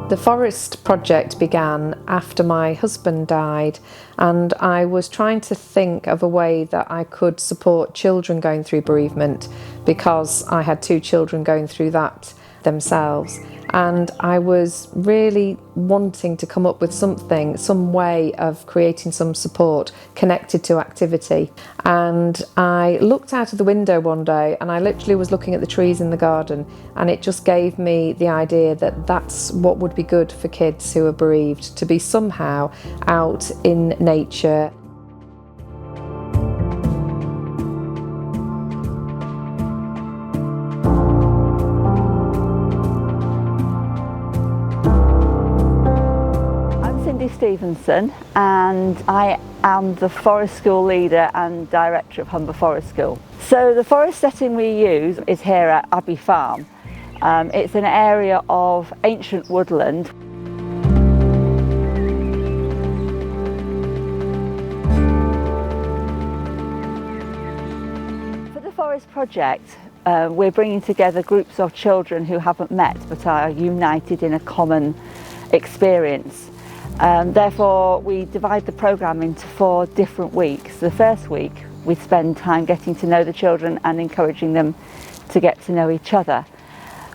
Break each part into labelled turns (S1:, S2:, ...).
S1: The forest project began after my husband died, and I was trying to think of a way that I could support children going through bereavement, because I had two children going through that themselves. And I was really wanting to come up with some way of creating some support connected to activity. And I looked out of the window one day and I literally was looking at the trees in the garden, and it just gave me the idea that that's what would be good for kids who are bereaved, to be somehow out in nature.
S2: Stevenson, and I am the Forest School leader and director of Humber Forest School. So the forest setting we use is here at Abbey Farm. It's an area of ancient woodland. For the forest project, we're bringing together groups of children who haven't met but are united in a common experience. Therefore, we divide the programme into 4 different weeks. The first week, we spend time getting to know the children and encouraging them to get to know each other.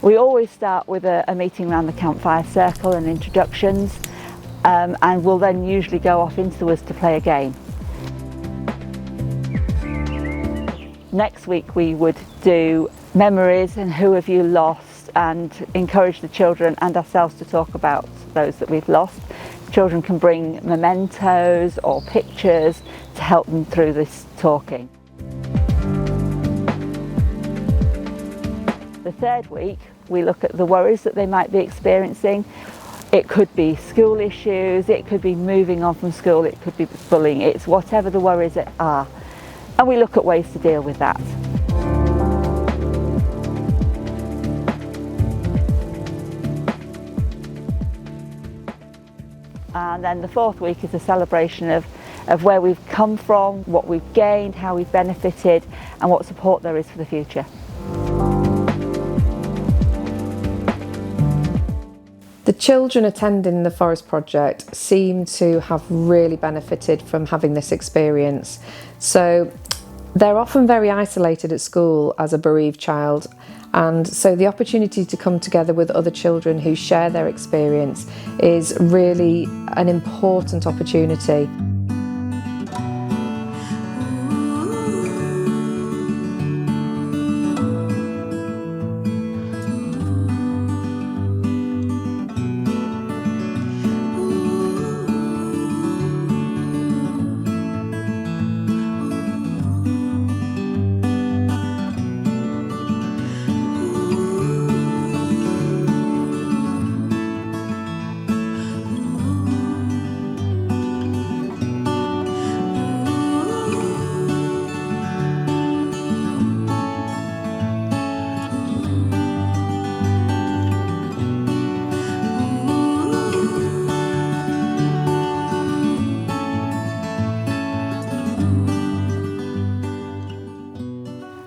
S2: We always start with a meeting around the campfire circle and introductions, and we'll then usually go off into the woods to play a game. Next week, we would do memories and who have you lost, and encourage the children and ourselves to talk about those that we've lost. Children can bring mementos or pictures to help them through this talking. The third week, we look at the worries that they might be experiencing. It could be school issues, it could be moving on from school, it could be bullying, it's whatever the worries are. And we look at ways to deal with that. And then the fourth week is a celebration of where we've come from, what we've gained, how we've benefited, and what support there is for the future.
S1: The children attending the Forest Project seem to have really benefited from having this experience. So they're often very isolated at school as a bereaved child, and so the opportunity to come together with other children who share their experience is really an important opportunity.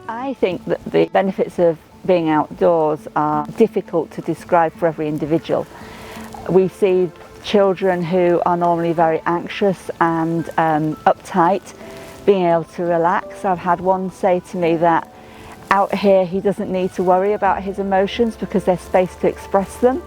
S2: I think that the benefits of being outdoors are difficult to describe for every individual. We see children who are normally very anxious and uptight being able to relax. I've had one say to me that out here he doesn't need to worry about his emotions because there's space to express them.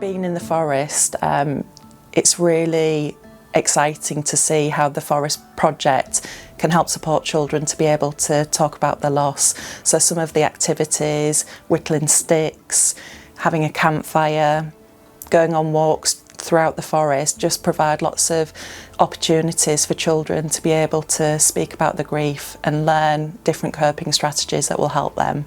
S3: Being in the forest, it's really exciting to see how the Forest Project can help support children to be able to talk about their loss. So some of the activities, whittling sticks, having a campfire, going on walks throughout the forest, just provide lots of opportunities for children to be able to speak about the grief and learn different coping strategies that will help them.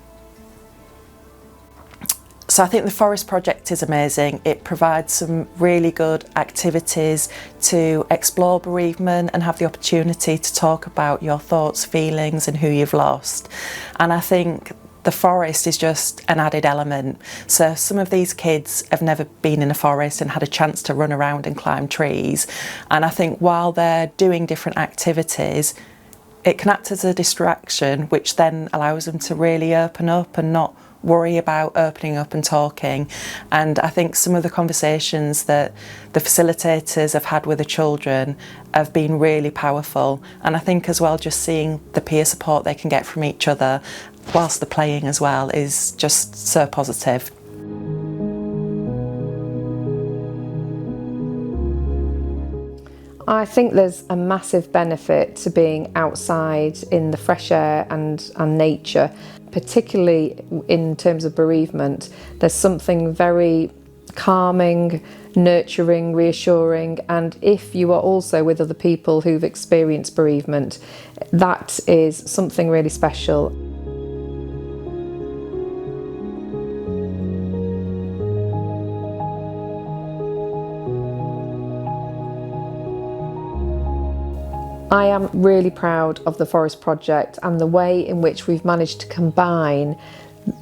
S3: So I think the Forest Project is amazing. It provides some really good activities to explore bereavement and have the opportunity to talk about your thoughts, feelings and who you've lost. And I think the forest is just an added element. So some of these kids have never been in a forest and had a chance to run around and climb trees. And I think while they're doing different activities, it can act as a distraction, which then allows them to really open up and not worry about opening up and talking. And I think some of the conversations that the facilitators have had with the children have been really powerful. And I think as well, just seeing the peer support they can get from each other whilst they're playing as well is just so positive.
S1: I think there's a massive benefit to being outside in the fresh air and nature, particularly in terms of bereavement. There's something very calming, nurturing, reassuring, and if you are also with other people who've experienced bereavement, that is something really special. I am really proud of the Forest Project and the way in which we've managed to combine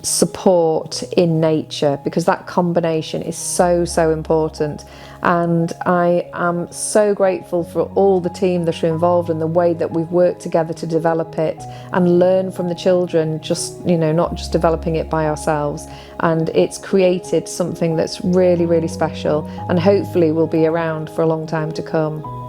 S1: support in nature, because that combination is so important. And I am so grateful for all the team that are involved and the way that we've worked together to develop it and learn from the children, just, you know, not just developing it by ourselves. And it's created something that's really special and hopefully will be around for a long time to come.